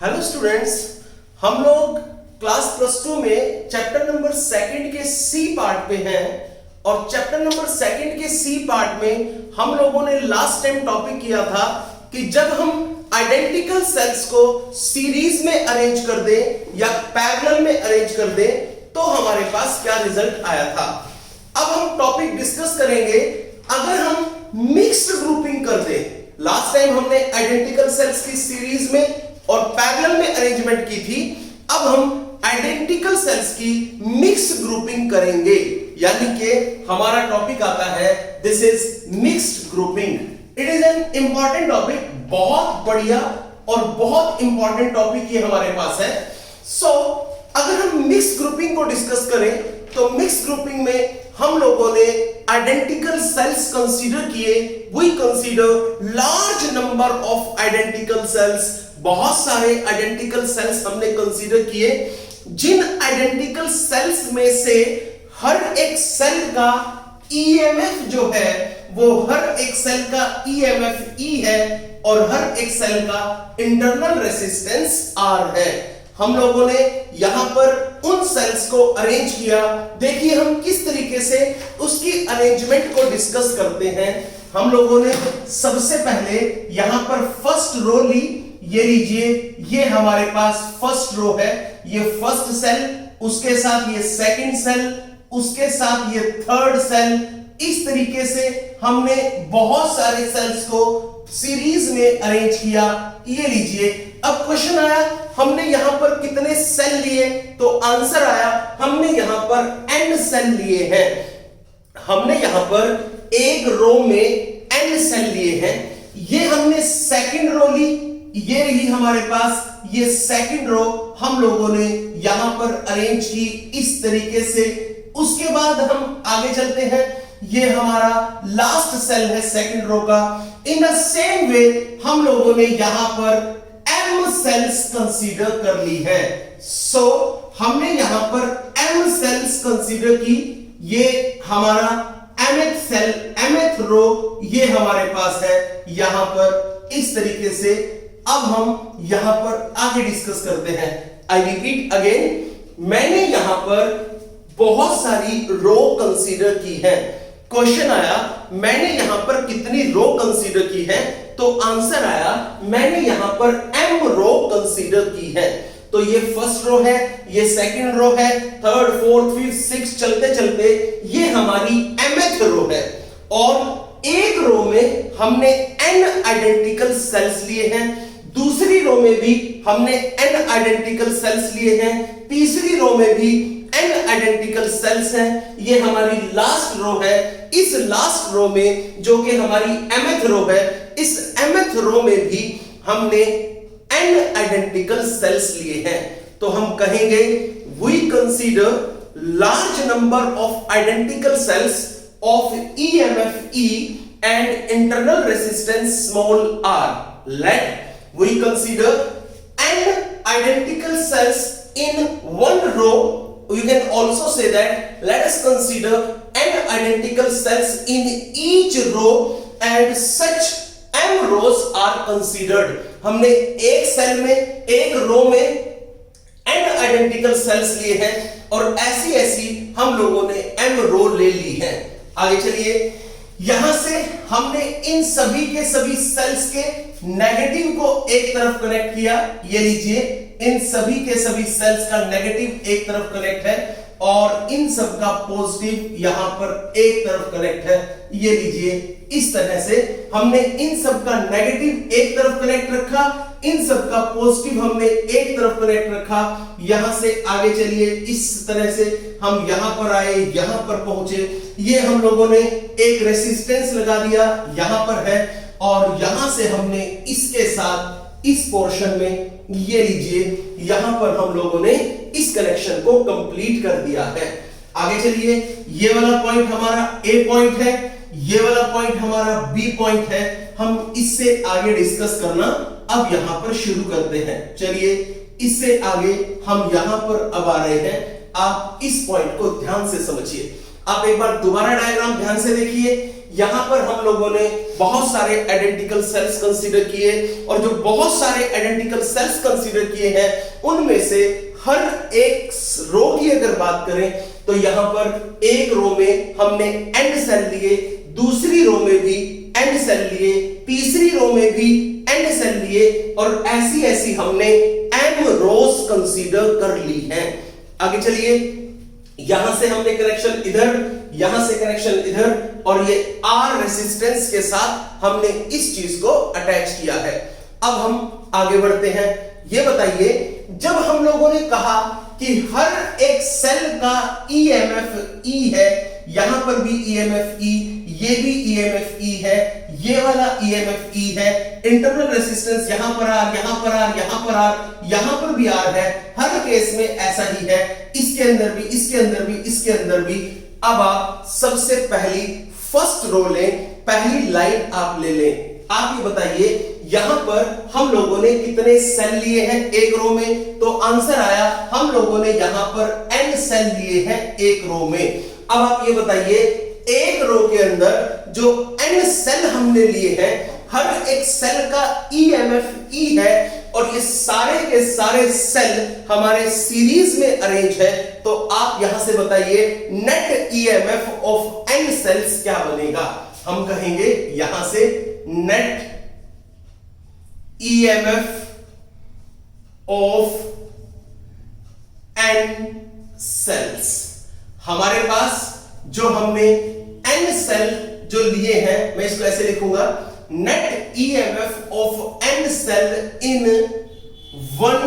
Hello students, हम लोग class +2 में चैप्टर नंबर 2 के सी पार्ट पे हैं और चैप्टर नंबर 2 के सी पार्ट में हम लोगों ने लास्ट टाइम टॉपिक किया था कि जब हम आइडेंटिकल सेल्स को सीरीज में अरेंज कर दें या पैरेलल में अरेंज कर दें तो हमारे पास क्या रिजल्ट आया था। अब हम टॉपिक डिस्कस करेंगे अगर हम मिक्स्ड ग्रुपिंग कर दें। लास्ट टाइम हमने आइडेंटिकल सेल्स की सीरीज में और पैरेलल में अरेंजमेंट की थी, अब हम आइडेंटिकल सेल्स की मिक्स ग्रुपिंग करेंगे, यानी कि हमारा टॉपिक आता है this is mixed grouping. It is an important topic, बहुत बढ़िया और बहुत इंपॉर्टेंट टॉपिक ये हमारे पास है। अगर हम मिक्स ग्रुपिंग को डिस्कस करें तो मिक्स ग्रुपिंग में हम लोगों ने आइडेंटिकल सेल्स कंसीडर किए। We consider large number of identical cells, बहुत सारे आइडेंटिकल सेल्स हमने कंसीडर किए, जिन आइडेंटिकल सेल्स में से हर एक सेल का ईएमएफ जो है वो हर एक सेल का ईएमएफ ई है और हर एक सेल का इंटरनल रेजिस्टेंस आर है। हम लोगों ने यहां पर उन सेल्स को अरेंज किया। देखिए हम किस तरीके से उसकी अरेंजमेंट को डिस्कस करते हैं। हम लोगों ने सबसे पहले यहां पर फर्स्ट रो ली, ये लीजिए, ये हमारे पास फर्स्ट रो है, ये फर्स्ट सेल, उसके साथ ये सेकंड सेल, उसके साथ ये थर्ड सेल। इस तरीके से हमने बहुत सारे सेल्स को सीरीज में अरेंज किया। ये लीजिए, अब क्वेश्चन आया हमने यहां पर कितने सेल लिए, तो आंसर आया हमने यहां पर n सेल लिए हैं। हमने यहां पर एक रो में n सेल लिए हैं। ये हमने सेकंड रो ली, ये रही हमारे पास ये सेकंड रो हम लोगों ने यहां पर अरेंज की इस तरीके से। उसके बाद हम आगे चलते हैं, ये हमारा लास्ट सेल है सेकंड रो का। इन द सेम वे हम लोगों ने यहां पर m सेल्स कंसीडर कर ली है। हमने यहां पर m सेल्स कंसीडर की। ये हमारा mth सेल, mth रो ये हमारे पास है यहां पर इस तरीके से। अब हम यहां पर आगे डिस्कस करते हैं। आई रिपीट अगेन, मैंने यहां पर बहुत सारी रो कंसीडर की है। क्वेश्चन आया मैंने यहां पर कितनी रो कंसीडर की है, तो आंसर आया मैंने यहां पर m रो कंसीडर की है। तो ये फर्स्ट रो है, ये सेकंड रो है, थर्ड, फोर्थ, फिफ्थ, सिक्स चलते चलते ये हमारी mth रो है। और एक रो में हमने n आइडेंटिकल सेल्स लिए हैं, दूसरी रो में भी हमने n आइडेंटिकल सेल्स लिए हैं, तीसरी रो में भी n आइडेंटिकल सेल्स हैं। ये हमारी लास्ट रो है। इस लास्ट रो में जो कि हमारी mth रो है, इस mth रो में भी हमने n आइडेंटिकल सेल्स लिए हैं। तो हम कहेंगे we consider large number of identical cells of EMF E and internal resistance small r. Let we consider n identical cells in one row. You can also say that let us consider n identical cells in each row and such m rows are considered. हमने एक cell में, एक रो में n identical sales लिए हैं और ऐसी ऐसी हम लोगों ने m रो ले ली है। आगे चलिए, यहां से हमने इन सभी के सभी सेल्स के नेगेटिव को एक तरफ कनेक्ट किया। ये लीजिए, इन सभी के सभी सेल्स का नेगेटिव एक तरफ कनेक्ट है और इन सब का पॉजिटिव यहां पर एक तरफ कनेक्ट है। ये लीजिए, इस तरह से हमने इन सब का नेगेटिव एक तरफ कनेक्ट रखा, इन सब का पॉजिटिव हमने एक तरफ कनेक्ट रखा। यहां से आगे चलिए, इस तरह से हम यहां पर आए, यहां पर पहुंचे। ये हम लोगों ने एक रेसिस्टेंस लगा दिया, यहां पर है, और यहां से हमने इसके साथ इस पोर्शन में, ये लीजिए, यहां पर हम लोगों ने इस कनेक्शन को कंप्लीट कर दिया है। आगे चलिए, ये वाला पॉइंट हमारा ए पॉइंट है, ये वाला पॉइंट हमारा बी पॉइंट है। हम इससे आगे डिस्कस करना अब यहां पर शुरू करते हैं। चलिए, इससे आगे हम यहां पर अब आ रहे हैं। आप इस पॉइंट को ध्यान से समझिए। आप एक बार दोबारा डायग्राम ध्यान से देखिए। यहां पर हम लोगों ने बहुत सारे आइडेंटिकल सेल्स कंसीडर किए, और जो बहुत सारे आइडेंटिकल सेल्स कंसीडर किए हैं उनमें से हर एक रो की अगर बात करें तो यहां पर एक रो में हमने एन सेल लिए, दूसरी रो में भी एन सेल लिए, तीसरी रो में भी एन सेल लिए, और ऐसी ऐसी हमने एम रोज कंसीडर कर ली हैं। आगे चलिए, यहां से हमने कनेक्शन इधर, यहां से कनेक्शन इधर, और ये आर रेसिस्टेंस के साथ हमने इस चीज को अटैच किया है। अब हम आगे बढ़ते हैं। ये बताइए, जब हम लोगों ने कहा कि हर एक सेल का ईएमएफ ई है, यहां पर भी ईएमएफ ई, ये भी ईएमएफ ई है, ये वाला ईएमएफ ई है, इंटरनल रेजिस्टेंस यहां पर आर, यहां पर आर, यहां पर आर, यहां पर भी आर है, हर केस में ऐसा ही है, इसके अंदर भी, इसके अंदर भी, इसके अंदर भी। अब आप सबसे पहली फर्स्ट रो लें, पहली लाइन आप ले लें। आप ये बताइए, यहां पर हम लोगों ने कितने सेल लिए हैं एक रो में? तो आंसर आया, हम लोगों ने यहां पर n सेल लिए हैं एक रो में। अब आप ये बताइए, एक रो के अंदर जो n सेल हमने लिए हैं, हर एक सेल का ईएमएफ ई है, और ये सारे के सारे सेल हमारे सीरीज में अरेंज है। तो आप यहां से बताइए, net EMF of n cells क्या बनेगा? हम कहेंगे यहां से net EMF of n cells। हमारे पास जो हमने n सेल जो लिए हैं, मैं इसको ऐसे लिखूंगा, net EMF of n cell in one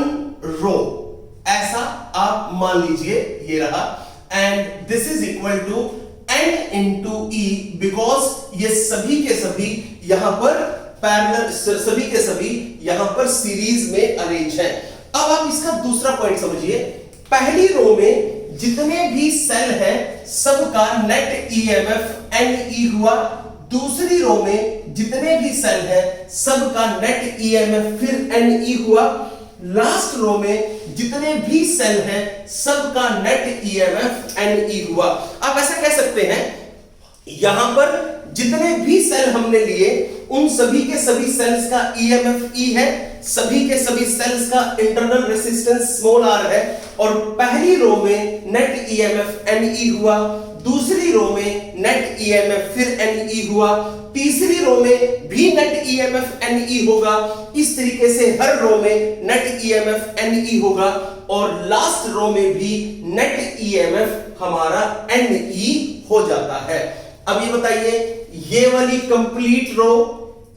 row, ऐसा आप मान लीजिए, ये रहा, and this is equal to n into E, because ये सभी के सभी यहां पर पैरेलल, सभी के सभी यहां पर सीरीज में अरेंज है। अब आप इसका दूसरा पॉइंट समझिए, पहली रो में जितने भी सेल हैं सबका नेट ईएमएफ एन ई हुआ, दूसरी रो में जितने भी सेल हैं सबका नेट ईएमएफ फिर एन ई हुआ, लास्ट रो में जितने भी सेल हैं सबका नेट ईएमएफ एन ई हुआ। आप ऐसा कह सकते हैं, यहां पर जितने भी सेल हमने लिए उन सभी के सभी सेल्स का ईएमएफ ई है, सभी के सभी सेल्स का इंटरनल रेजिस्टेंस स्मॉल आर है, और पहली रो में नेट ईएमएफ एन ई हुआ, दूसरी रो में नेट ईएमएफ फिर एन ई हुआ, तीसरी रो में भी नेट ईएमएफ एन ई होगा, इस तरीके से हर रो में नेट ईएमएफ एन ई होगा, और लास्ट रो में भी नेट ईएमएफ हमारा एन ई हो जाता है। अब ये बताइए, ये वाली कंप्लीट रो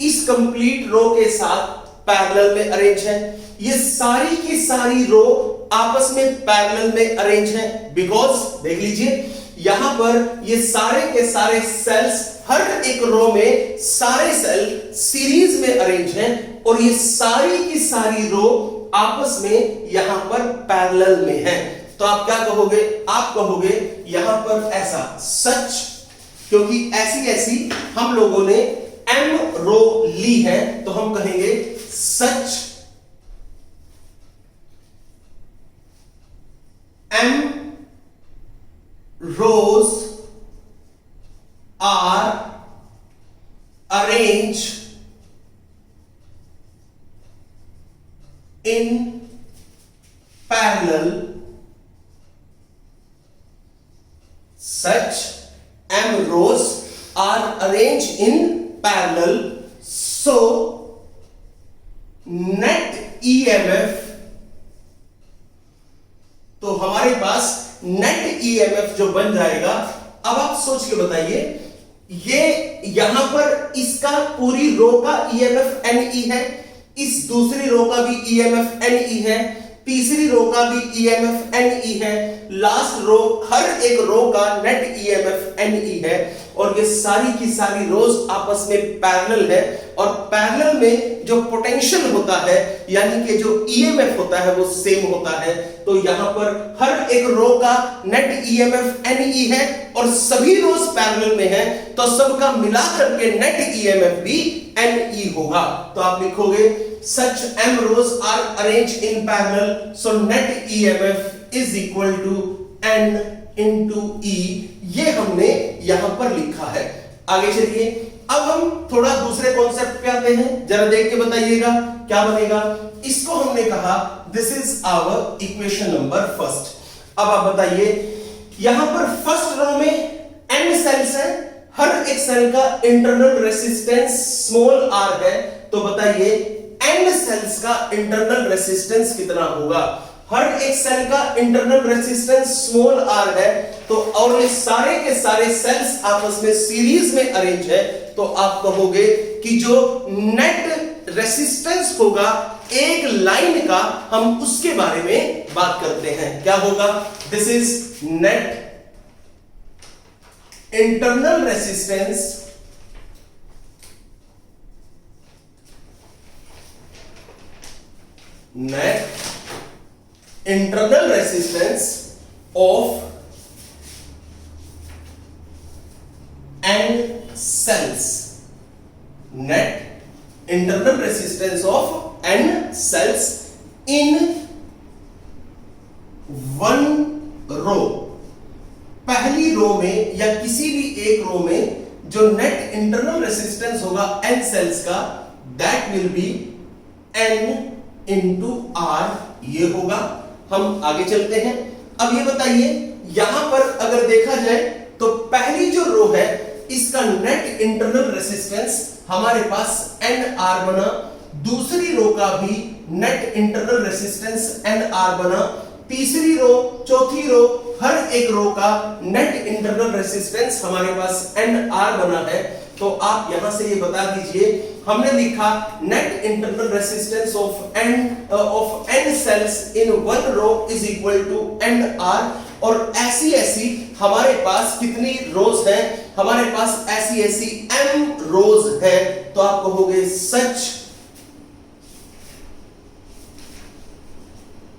इस कंप्लीट रो के साथ पैरेलल में अरेंज है, ये सारी की सारी रो आपस में पैरेलल में अरेंज है, बिकॉज देख लीजिए यहां पर ये सारे के सारे सेल्स, हर एक रो में सारे सेल सीरीज में अरेंज हैं, और ये सारी की सारी रो आपस में यहां पर पैरेलल में है। तो आप क्या कहोगे? आप कहोगे यहां पर ऐसा, सच, क्योंकि ऐसी ऐसी हम लोगों ने m रो ली है, तो हम कहेंगे सच m rows are arranged in parallel, such m rows are arranged in parallel, so net EMF, तो हमारे पास नेट ईएमएफ जो बन जाएगा। अब आप सोच के बताइए, ये यहां पर इसका पूरी रो का ईएमएफ एनई है, इस दूसरी रो का भी ईएमएफ एनई है, तीसरी रो का भी ईएमएफ एनई है, लास्ट रो, हर एक रो का नेट ईएमएफ एनई है, और ये सारी की सारी रोज आपस में पैरेलल है, और पैरेलल में जो पोटेंशियल होता है यानी कि जो ईएमएफ होता है वो सेम होता है। तो यहां पर हर एक रो का नेट ईएमएफ एनई है और सभी रोज पैरेलल में है, तो सबका मिलाकर के नेट ईएमएफ भी एनई होगा। तो आप लिखोगे such m rows are arranged in parallel, so net EMF is equal to n into E। ये हमने यहां पर लिखा है। आगे चलिए, अब हम थोड़ा दूसरे कॉन्सेप्ट पे आते हैं, जरा देख के बताइएगा क्या बनेगा। इसको हमने कहा this is our equation number first. अब आप बताइए, यहां पर फर्स्ट रो में n सेल्स है, हर एक सेल का इंटरनल रेसिस्टेंस स्मॉल r है, तो बताइए n सेल्स का इंटरनल रेसिस्टेंस कितना होगा। हर एक सेल का इंटरनल रेसिस्टेंस स्मॉल r है, तो और ये सारे के सारे सेल्स आपस में सीरीज में अरेंज है, तो आप कहोगे कि जो नेट रेसिस्टेंस होगा एक लाइन का, हम उसके बारे में बात करते हैं। क्या होगा? This is net internal resistance net internal resistance of n cells, net internal resistance of n cells in one row। पहली रो में या किसी भी एक रो में जो नेट इंटरनल रेसिस्टेंस होगा n सेल्स का, that will B n into r, ये होगा। हम आगे चलते हैं। अब ये बताइए, यहां पर अगर देखा जाए तो पहली जो रो है इसका नेट इंटरनल रेसिस्टेंस हमारे पास NR बना, दूसरी रो का भी नेट इंटरनल रेसिस्टेंस NR बना, तीसरी रो, चौथी रो, हर एक रो का नेट इंटरनल रेसिस्टेंस हमारे पास NR बना है। तो आप यहां से ये बता दीजिए, हमने लिखा net internal resistance of n cells in one row is equal to NR, और ऐसी ऐसी हमारे पास कितनी रोज हैं? हमारे पास ऐसी ऐसी m रोज है, तो आप कहोगे सच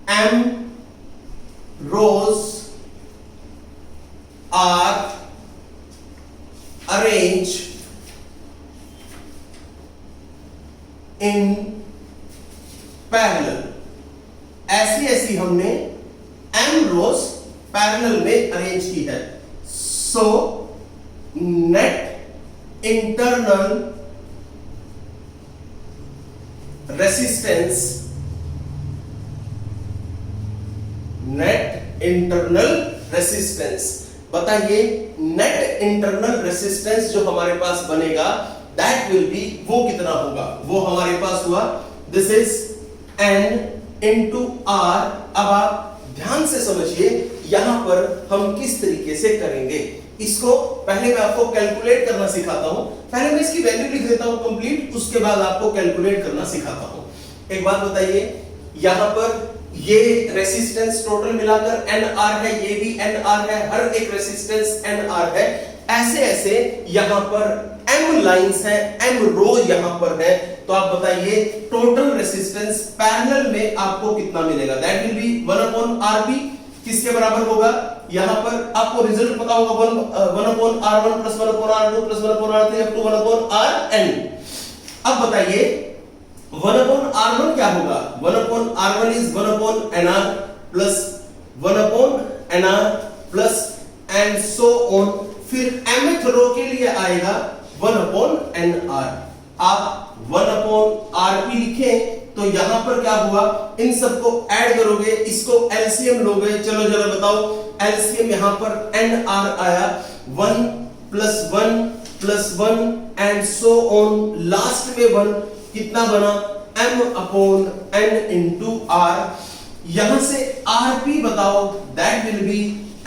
m rows are arranged in parallel। ऐसी ऐसी हमने m रोज पैरेलल में अरेंज की है। So net internal resistance, net internal resistance, बताइए नेट इंटरनल रेसिस्टेंस जो हमारे पास बनेगा दैट विल बी, वो कितना होगा? वो हमारे पास हुआ this is n into r। अब आप ध्यान से समझिए, यहां पर हम किस तरीके से करेंगे इसको। पहले मैं आपको कैलकुलेट करना सिखाता हूं, पहले मैं इसकी वैल्यू लिख देता हूं कंप्लीट, उसके बाद आपको कैलकुलेट करना सिखाता हूं। एक बात बताइए, यहां पर ये रेसिस्टेंस टोटल मिलाकर NR है, ये भी NR है, हर एक रेसिस्टेंस NR है। ऐसे ऐसे यहां पर m लाइंस है, m रो यहां पर है, तो आप बताइए टोटल रेसिस्टेंस पैरेलल में आपको कितना मिलेगा? That will B 1/RB। किसके बराबर होगा? यहां पर आपको रिजल्ट पता होगा 1/R1 plus 1/R2 plus 1/R3 up to 1/Rn। अब बताइए 1/R1 क्या होगा? 1/R1 is 1/NR plus 1/NR plus and so on. फिर mth रो के लिए आएगा 1/NR। आप 1/RP लिखें तो यहां पर क्या हुआ, इन सबको ऐड करोगे, इसको एलसीएम लोगे। चलो जरा बताओ, एलसीएम यहां पर NR आया, 1 plus 1 plus 1 and so on, last में 1 कितना बना? m/n into r। यहां से RP बताओ, दैट विल बी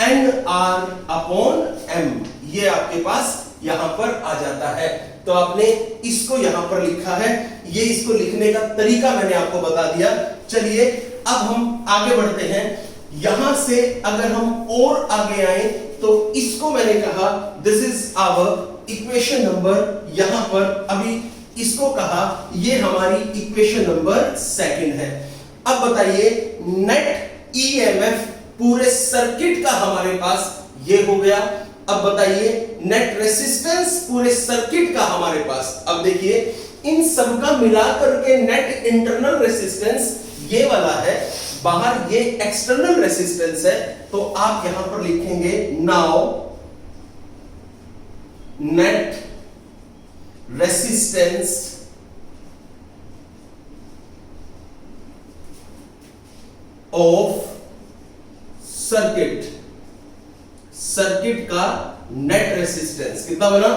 NR/m। ये आपके पास यहां पर आ जाता है। तो आपने इसको यहां पर लिखा है, ये इसको लिखने का तरीका मैंने आपको बता दिया। चलिए अब हम आगे बढ़ते हैं। यहां से अगर हम और आगे आए तो इसको मैंने कहा this is our equation number, यहां पर अभी इसको कहा ये हमारी इक्वेशन नंबर सेकंड है। अब बताइए नेट ईएमएफ पूरे सर्किट का हमारे पास ये हो गया। अब बताइए नेट रेसिस्टेंस पूरे सर्किट का हमारे पास। अब देखिए इन सब का मिलाकर के नेट इंटरनल रेसिस्टेंस ये वाला है, बाहर ये एक्सटर्नल रेसिस्टेंस है। तो आप यहां पर लिखेंगे now net resistance of circuit, circuit का नेट रेसिस्टेंस कितना बना,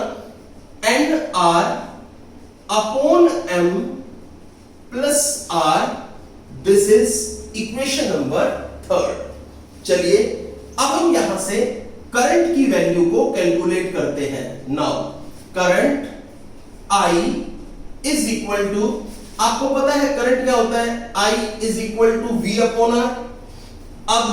N R upon M plus R, this is equation number third. चलिए अब हम यहां से करंट की वैल्यू को कैलकुलेट करते हैं। Now current I is equal to, आपको पता है करंट क्या होता है, I is equal to V upon R। अब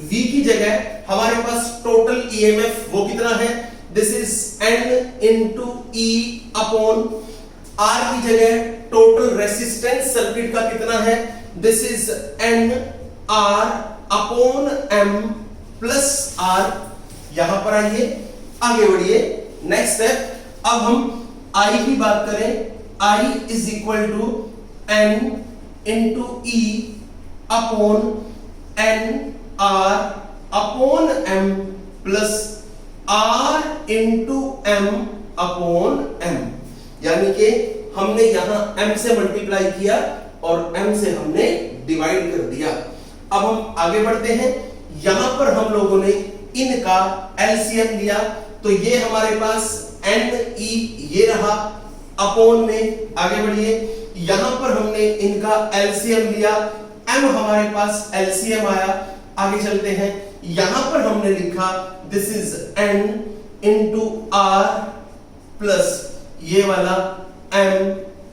V की जगह हमारे पास टोटल EMF वो कितना है, this is N into E upon R की जगह टोटल रेसिस्टेंस सर्किट का कितना है, this is N R upon M plus R। यहां पर आइए, आगे बढ़िए, नेक्स्ट स्टेप। अब हम I की बात करें, I is equal to N into E upon N R upon M plus R into M upon M। यानी कि हमने यहां M से मल्टीप्लाई किया और M से हमने डिवाइड कर दिया। अब हम आगे बढ़ते हैं, यहां पर हम लोगों ने इनका एलसीएम लिया, तो ये हमारे पास NE ये रहा अपॉन में, आगे बढ़िए, यहां पर हमने इनका एलसीएम लिया, M हमारे पास एलसीएम आया, आगे चलते हैं, यहां पर हमने लिखा this is N into R plus ये वाला M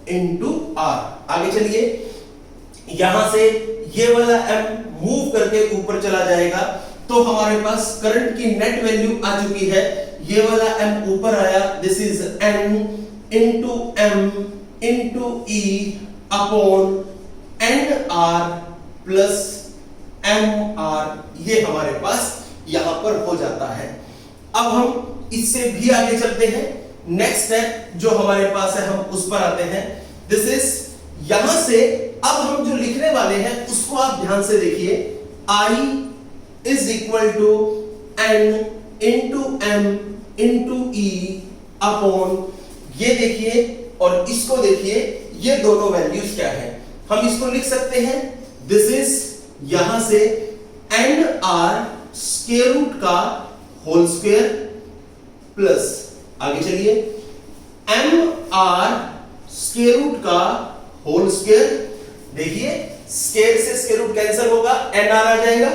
इंटू R। आगे चलिए, यहां से ये वाला M मूव करके ऊपर चला जाएगा, तो हमारे पास करंट की नेट वैल्यू आ चुकी है, ये वाला M ऊपर आया, this is N into M into E upon NR plus MR, ये हमारे पास यहां पर हो जाता है। अब हम इससे भी आगे चलते हैं, नेक्स्ट स्टेप जो हमारे पास है हम उस पर आते हैं, दिस इज यहां से अब हम जो लिखने वाले हैं उसको आप ध्यान से देखिए, I is equal to N into M into E upon, ये देखिए और इसको देखिए, ये दोनों वैल्यूज क्या है, हम इसको लिख सकते हैं, दिस इज यहां से NR स्क्वायर रूट का होल स्क्वायर प्लस, आगे चलिए, MR स्क्वायर रूट का होल स्क्वायर। देखिए स्क्वायर से स्क्वायर रूट कैंसिल होगा, NR आ जाएगा,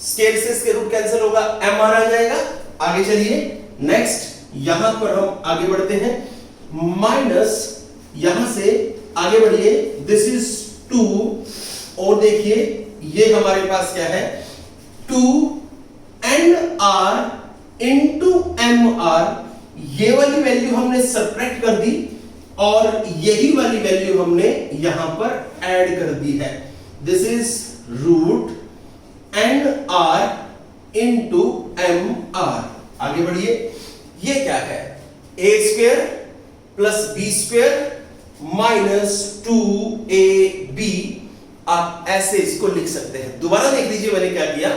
स्क्वायर से स्क्वायर रूट कैंसिल होगा, MR आ जाएगा। आगे चलिए, नेक्स्ट यहां पर हम आगे बढ़ते हैं, माइनस यहां से आगे बढ़िए, दिस इज 2 और देखिए ये हमारे पास क्या है, 2NR इंटू MR, ये वाली वैल्यू हमने सब्ट्रैक्ट कर दी और यही वाली वैल्यू हमने यहां पर ऐड कर दी है, this is root NR into MR। आगे बढ़िए, ये क्या है, A square plus B square minus 2AB, आप ऐसे इसको लिख सकते हैं। दोबारा देख लीजिए मैंने क्या किया,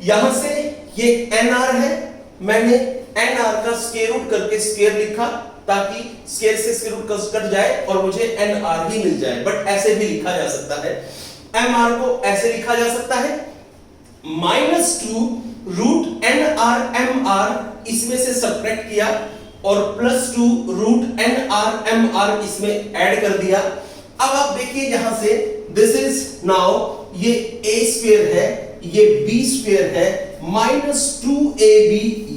यहां से ये NR है, मैंने NR का स्क्वायर रूट करके स्क्वायर लिखा ताकि स्क्वायर से स्क्वायर रूट कट जाए और मुझे NR ही मिल जाए, बट ऐसे भी लिखा जा सकता है, MR को ऐसे लिखा जा सकता है, -2 रूट NR MR इसमें से सब्ट्रैक्ट किया और +2 रूट NR MR इसमें ऐड कर दिया। अब आप देखिए यहां से दिस इज नाउ ये A स्क्वायर है, ये B स्क्वायर है, -2AB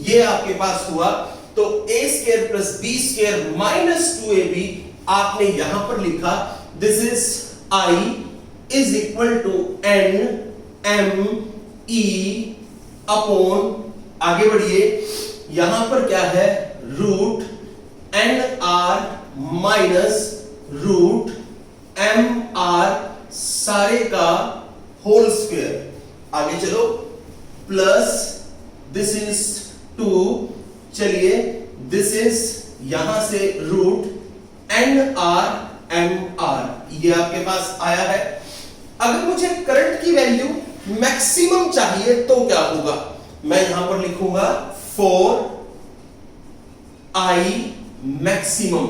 ये आपके पास हुआ, तो A square plus B square -2AB आपने यहां पर लिखा, this is I is equal to N M E upon, आगे बढ़िए, यहां पर क्या है, root NR minus root MR सारे का होल स्क्वायर। आगे चलो, प्लस दिस इज 2, चलिए दिस इज यहां से रूट NR MR ये आपके पास आया है। अगर मुझे करंट की वैल्यू मैक्सिमम चाहिए तो क्या होगा, मैं यहां पर लिखूंगा 4I मैक्सिमम।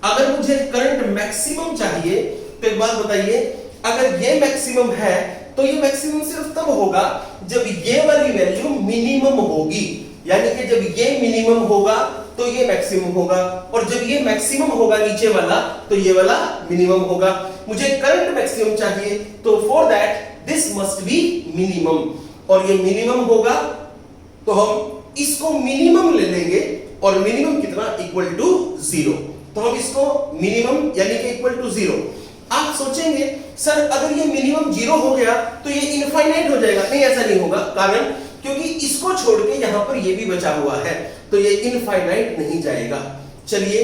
अगर मुझे करंट मैक्सिमम चाहिए तो एक बात बताइए, अगर ये मैक्सिमम है तो ये मैक्सिमम सिर्फ तब होगा जब ये वाली वैल्यू मिनिमम होगी, यानी कि जब ये मिनिमम होगा तो ये मैक्सिमम होगा, और जब ये मैक्सिमम होगा नीचे वाला तो ये वाला मिनिमम होगा। मुझे करंट मैक्सिमम चाहिए तो for that this must be minimum, और ये मिनिमम होगा तो हम इसको मिनिमम ले लेंगे, और मिनिमम कितना, इक्वल टू 0। तो हम इसको मिनिमम यानी कि इक्वल टू 0। आप सोचेंगे सर अगर ये मिनिमम 0 हो गया तो ये इनफाइनाइट हो जाएगा। नहीं, ऐसा नहीं होगा, कारण क्योंकि इसको छोड़ के यहां पर ये भी बचा हुआ है, तो ये इनफाइनाइट नहीं जाएगा। चलिए,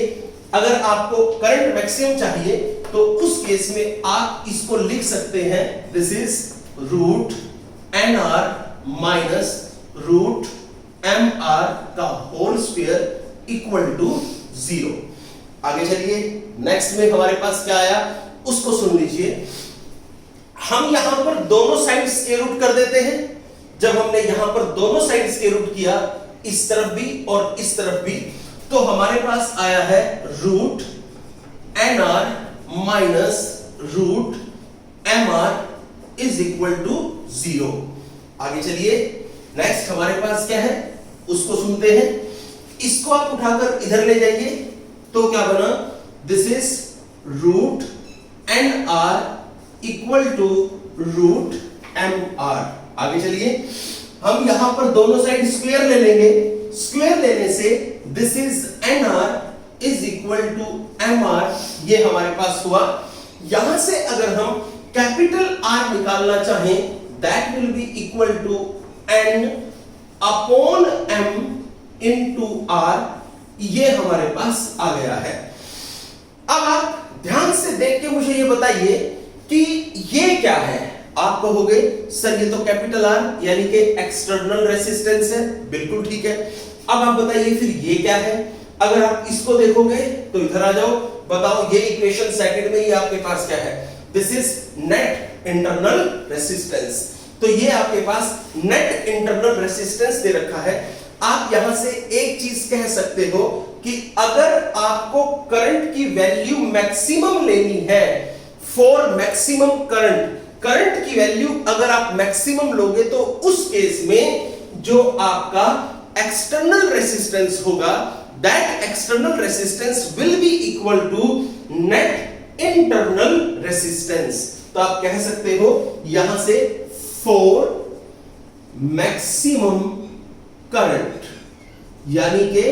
अगर आपको करंट मैक्सिमम चाहिए तो उस केस में आप इसको लिख सकते हैं, this is root NR minus root MR का होल स्क्वायर इक्वल टू 0। आगे चलिए, नेक्स्ट में हमारे पास क्या आया उसको सुन लीजिए। हम यहां पर दोनों साइड स्क्वायर रूट कर देते हैं। जब हमने यहां पर दोनों साइड स्क्वायर रूट किया, इस तरफ भी और इस तरफ भी, तो हमारे पास आया है root NR minus root MR is equal to 0। आगे चलिए, नेक्स्ट हमारे पास क्या है उसको सुनते हैं। इसको आप उठाकर इधर ले जाइए तो क्या बना, this is root NR equal to root MR। आगे चलिए, हम यहां पर दोनों साइड स्क्वायर ले लेंगे। स्क्वायर लेने से this is NR is equal to MR, ये हमारे पास हुआ। यहां से अगर हम कैपिटल R निकालना चाहें, that will be equal to N upon M into R, ये हमारे पास आ गया है। अब आप ध्यान से देख के मुझे ये बताइए कि ये क्या है। आप कहोगे सर ये तो कैपिटल R यानी कि एक्सटर्नल रेसिस्टेंस है, बिल्कुल ठीक है। अब आप बताइए फिर ये क्या है। अगर आप इसको देखोगे तो इधर आ जाओ, बताओ ये इक्वेशन सेकंड में ये आपके पास क्या है, this is net internal resistance. तो ये आपके पास नेट इंटरनल रेसिस्टेंस दे रखा है। आप यहां से एक चीज कह सकते हो कि अगर आपको करंट की वैल्यू मैक्सिमम लेनी है, फॉर मैक्सिमम करंट की वैल्यू अगर आप मैक्सिमम लोगे तो उस केस में जो आपका एक्सटर्नल रेसिस्टेंस होगा, that external resistance will be equal to net internal resistance. तो आप कह सकते हो यहां से फॉर मैक्सिमम करंट, यानी कि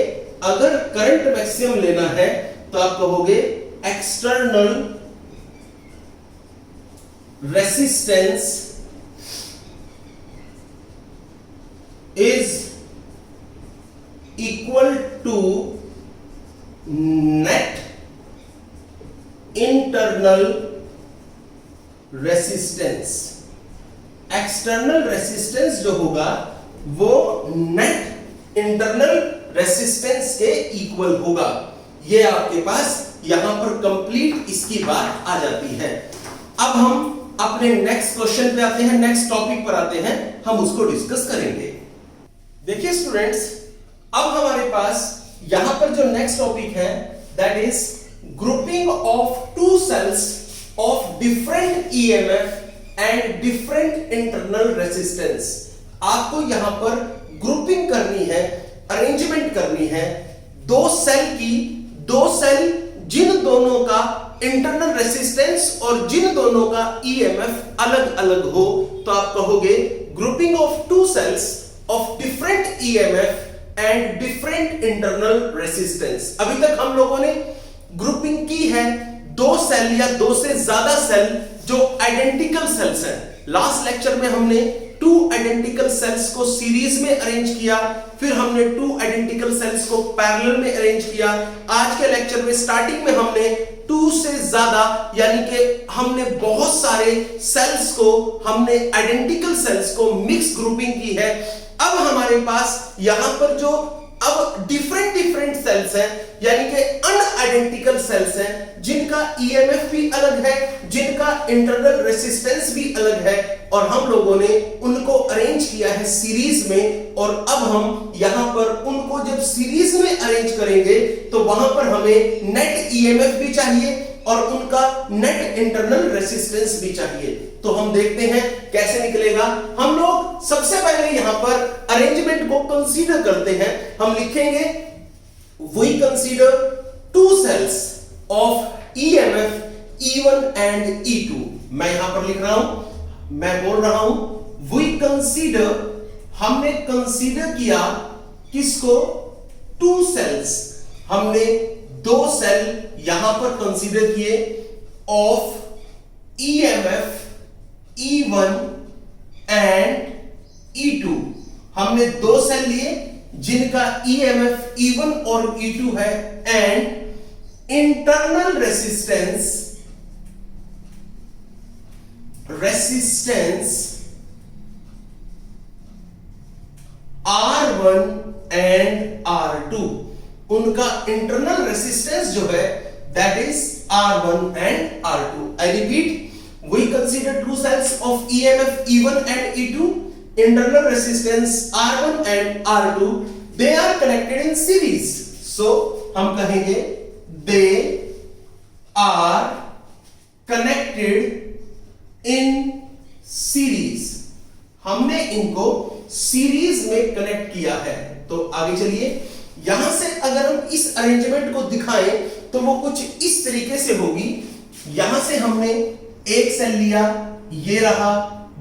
अगर करंट मैक्सिमम लेना है तो आप कहोगे external resistance is equal to net internal resistance. External resistance जो होगा वो नेट इंटरनल रेसिस्टेंस के इक्वल होगा। ये आपके पास यहां पर कंप्लीट इसकी बात आ जाती है। अब हम अपने नेक्स्ट क्वेश्चन पे आते हैं, नेक्स्ट टॉपिक पर आते हैं, हम उसको डिस्कस करेंगे। देखिए स्टूडेंट्स, अब हमारे पास यहां पर जो नेक्स्ट टॉपिक है that is grouping of two cells of different EMF and different internal resistance. आपको यहां पर ग्रुपिंग करनी है, अरेंजमेंट करनी है दो सेल जिन दोनों का इंटरनल रेसिस्टेंस और जिन दोनों का EMF अलग अलग हो, तो आप कहोगे grouping of two cells of different EMF and different internal resistance. अभी तक हम लोगों ने ग्रुपिंग की है दो सेल या दो से ज्यादा सेल जो आइडेंटिकल सेल्स हैं। लास्ट लेक्चर में हमने टू आइडेंटिकल सेल्स को सीरीज में अरेंज किया, फिर हमने टू आइडेंटिकल सेल्स को पैरेलल में अरेंज किया। आज के लेक्चर में स्टार्टिंग में हमने टू से ज्यादा यानी कि हमने बहुत सारे सेल्स को, हमने आइडेंटिकल सेल्स को मिक्स ग्रुपिंग की है। अब हमारे पास यहां पर जो अब डिफरेंट सेल्स हैं यानी कि अनआइडेंटिकल सेल्स हैं, जिनका EMF भी अलग है, जिनका इंटरनल रेसिस्टेंस भी अलग है, और हम लोगों ने उनको अरेंज किया है सीरीज में। और अब हम यहां पर उनको इनको जब सीरीज में अरेंज करेंगे तो वहां पर हमें नेट ईएमएफ भी चाहिए और उनका नेट इंटरनल रेसिस्टेंस भी चाहिए। तो हम देखते हैं कैसे निकलेगा। हम लोग सबसे पहले यहां पर अरेंजमेंट को कंसीडर करते हैं। हम लिखेंगे we consider two cells of EMF E1 and E2। मैं यहां पर लिख रहा हूं, मैं बोल रहा हूं वी कंसीडर, हमने कंसीडर किया किसको? टू सेल्स, हमने दो सेल यहां पर कंसीडर किए of EMF E1 and E2। हमने दो सेल लिए जिनका ईएमएफ E1 और E2 है and internal resistance R1 and R2, उनका इंटरनल रेसिस्टेंस जो है that is R1 and R2। I repeat, we consider two cells of EMF E1 and E2, internal resistance R1 and R2, they are connected in series, so हम कहेंगे they are connected in series। हमने इनको series में connect किया है। तो आगे चलिए, यहां से अगर हम इस अरेंजमेंट को दिखाएं तो वो कुछ इस तरीके से होगी। यहां से हमने एक सेल लिया, ये रहा,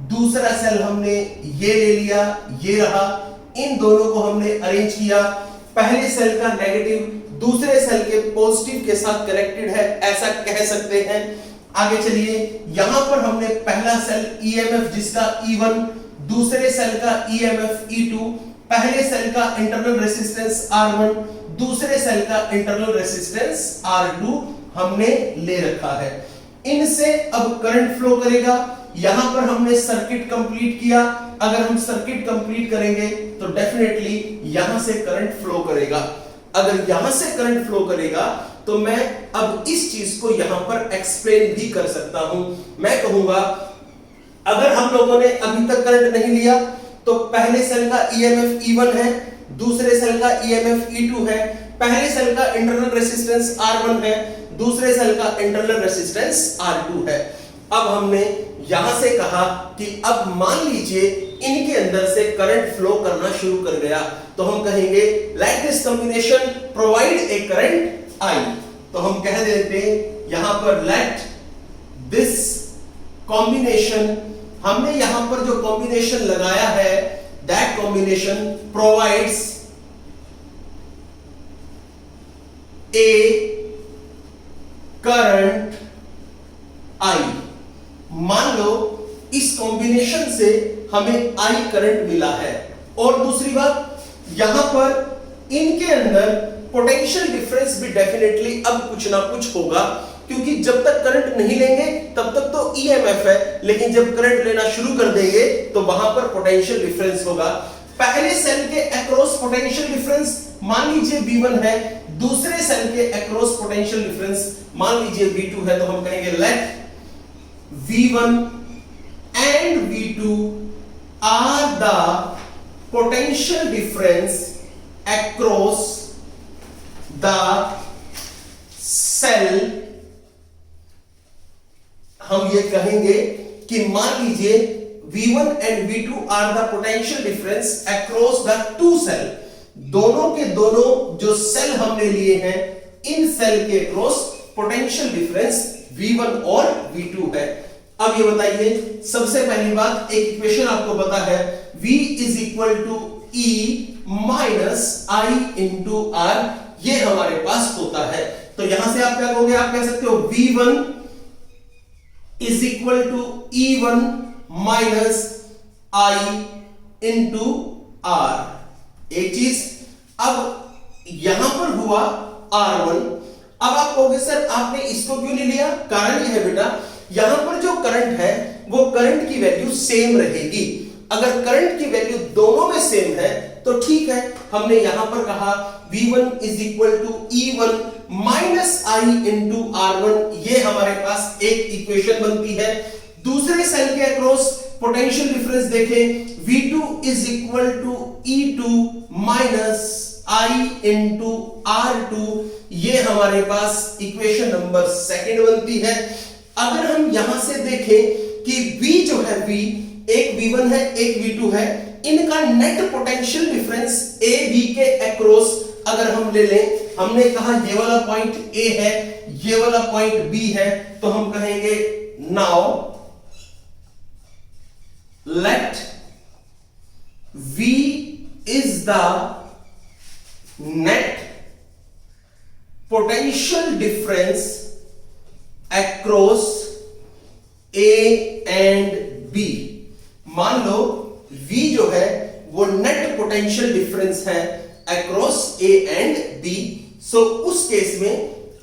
दूसरा सेल हमने ये ले लिया, ये रहा, इन दोनों को हमने अरेंज किया। पहले सेल का नेगेटिव दूसरे सेल के पॉजिटिव के साथ कनेक्टेड है, ऐसा कह सकते हैं। आगे चलिए, यहां पर हमने पहला सेल ईएमएफ जिसका E1, दूसरे सेल का ईएमएफ E2, पहले सेल का इंटरनल रेसिस्टेंस R1, दूसरे सेल का इंटरनल रेसिस्टेंस R2 हमने ले रखा है। इनसे अब करंट फ्लो करेगा। यहां पर हमने सर्किट कंप्लीट किया। अगर हम सर्किट कंप्लीट करेंगे तो डेफिनेटली यहां से करंट फ्लो करेगा। अगर यहां से करंट फ्लो करेगा तो मैं अब इस चीज को यहां पर एक्सप्लेन भी कर सकता हूं। मैं कहूंगा अगर हम लोगों ने अभी तक करंट नहीं लिया तो पहले सेल का ईएमएफ E1 है, दूसरे सेल का ईएमएफ E2 है, पहले सेल का इंटरनल रेसिस्टेंस R1 है, दूसरे सेल का इंटरनल रेसिस्टेंस R2 है। अब हमने यहां से कहा कि अब मान लीजिए इनके अंदर से करंट फ्लो करना शुरू कर गया, तो हम कहेंगे let this combination provide a current I। तो हम कह देते हैं यहां पर लेट दिस कॉम्बिनेशन, हमने यहां पर जो कॉम्बिनेशन लगाया है that combination provides a current I। मान लो इस कॉम्बिनेशन से हमें I करंट मिला है। और दूसरी बात, यहां पर इनके अंदर पोटेंशियल डिफरेंस भी डेफिनेटली अब कुछ ना कुछ होगा, क्योंकि जब तक करंट नहीं लेंगे तब तक तो ईएमएफ है, लेकिन जब करंट लेना शुरू कर देंगे तो वहां पर पोटेंशियल डिफरेंस होगा। पहले सेल के अक्रॉस पोटेंशियल डिफरेंस मान लीजिए V1 है, दूसरे सेल के अक्रॉस पोटेंशियल डिफरेंस मान लीजिए V2 है। तो हम कहेंगे late V1 and V2 are the potential difference across the cell। हम ये कहेंगे कि मान लीजिए V1 and V2 are the potential difference across the two cell। दोनों के दोनों जो सेल हमने लिए हैं, इन सेल के क्रॉस पोटेंशियल डिफरेंस V1 और V2 है। अब ये बताइए, सबसे पहली बात, एक इक्वेशन आपको पता है V is equal to E minus I into R, ये हमारे पास होता है। तो यहां से आप क्या कहोगे? आप कह सकते हो V1 is equal to E1 minus I into R। एक चीज, अब यहां पर हुआ R1। अब आप कहोगे सर आपने इसको क्यों नहीं लिया? कारण यह है बेटा, यहां पर जो करंट है वो करंट की वैल्यू सेम रहेगी। अगर करंट की वैल्यू दोनों में सेम है तो ठीक है। हमने यहां पर कहा V1 is equal to E1 minus I into R1, ये हमारे पास एक इक्वेशन बनती है। दूसरे सेल के अक्रॉस पोटेंशियल डिफरेंस देखें, V2 is equal to E2 minus I into R2, ये हमारे पास इक्वेशन नंबर सेकंड बनती है। अगर हम यहां से देखें कि V जो है V, एक V1 है एक V2 है, इनका net potential difference A B के अक्रॉस अगर हम ले लें, हमने कहा ये वाला पॉइंट A है, ये वाला पॉइंट B है, तो हम कहेंगे now let V is the net potential difference across A and B। मान लो V जो है वो नेट पोटेंशियल डिफरेंस है अक्रॉस A एंड B। सो उस केस में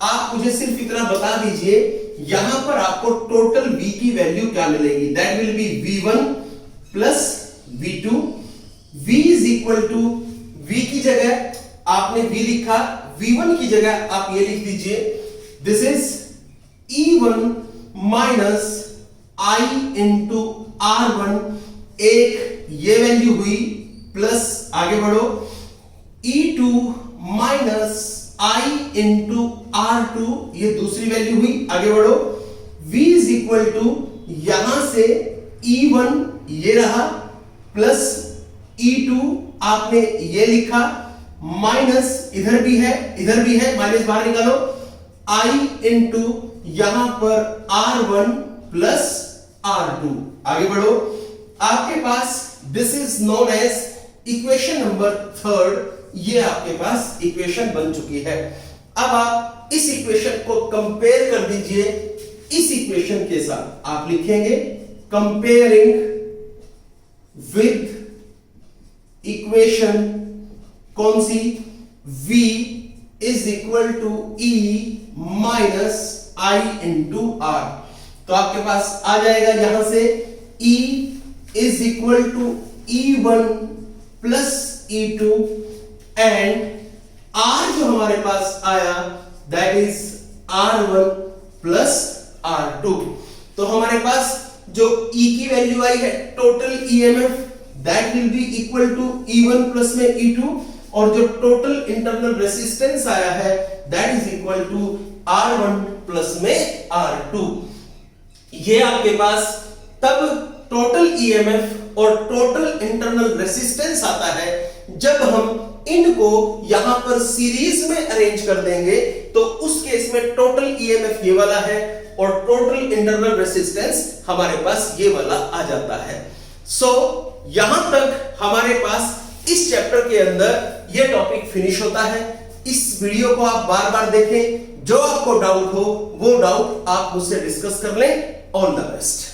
आप मुझे सिर्फ इतना बता दीजिए, यहां पर आपको टोटल V की वैल्यू क्या मिलेगी, that will be V1 plus V2। V is equal to, V की जगह आपने V लिखा, V1 की जगह आप ये लिख दीजिए, this is E1 minus I into R1, एक ये वैल्यू हुई, प्लस आगे बढ़ो E2 minus I into R2, ये दूसरी वैल्यू हुई, आगे बढ़ो। V इज इक्वल टू, यहां से E1 ये रहा, प्लस E2 आपने ये लिखा, माइनस इधर भी है इधर भी है, माइनस बाहर निकालो, I इंटू यहां पर R1 प्लस R2, आगे बढ़ो। आपके पास this is known as equation number third, ये आपके पास इक्वेशन बन चुकी है। अब आप इस इक्वेशन को कंपेयर कर दीजिए इस इक्वेशन के साथ। आप लिखेंगे कंपेयरिंग विद इक्वेशन कौन सी, V is equal to E minus I into R। तो आपके पास आ जाएगा यहां से E is equal to E1 plus E2 and R जो हमारे पास आया that is R1 plus R2। तो हमारे पास जो E की वैल्यू आई है total EMF that will be equal to E1 plus में E2, और जो टोटल इंटरनल रेसिस्टेंस आया है that is equal to R1 plus में R2। ये आपके पास तब टोटल EMF और टोटल इंटरनल रेसिस्टेंस आता है जब हम इनको यहां पर सीरीज में अरेंज कर देंगे, तो उस केस में टोटल EMF ये वाला है और टोटल इंटरनल रेसिस्टेंस हमारे पास ये वाला आ जाता है। सो यहां तक हमारे पास इस चैप्टर के अंदर ये टॉपिक फिनिश होता है। इस वीडियो को आप बार बार देखें, जो आपको डाउट हो वो डाउट आप मुझसे डिस्कस कर लें। All the best.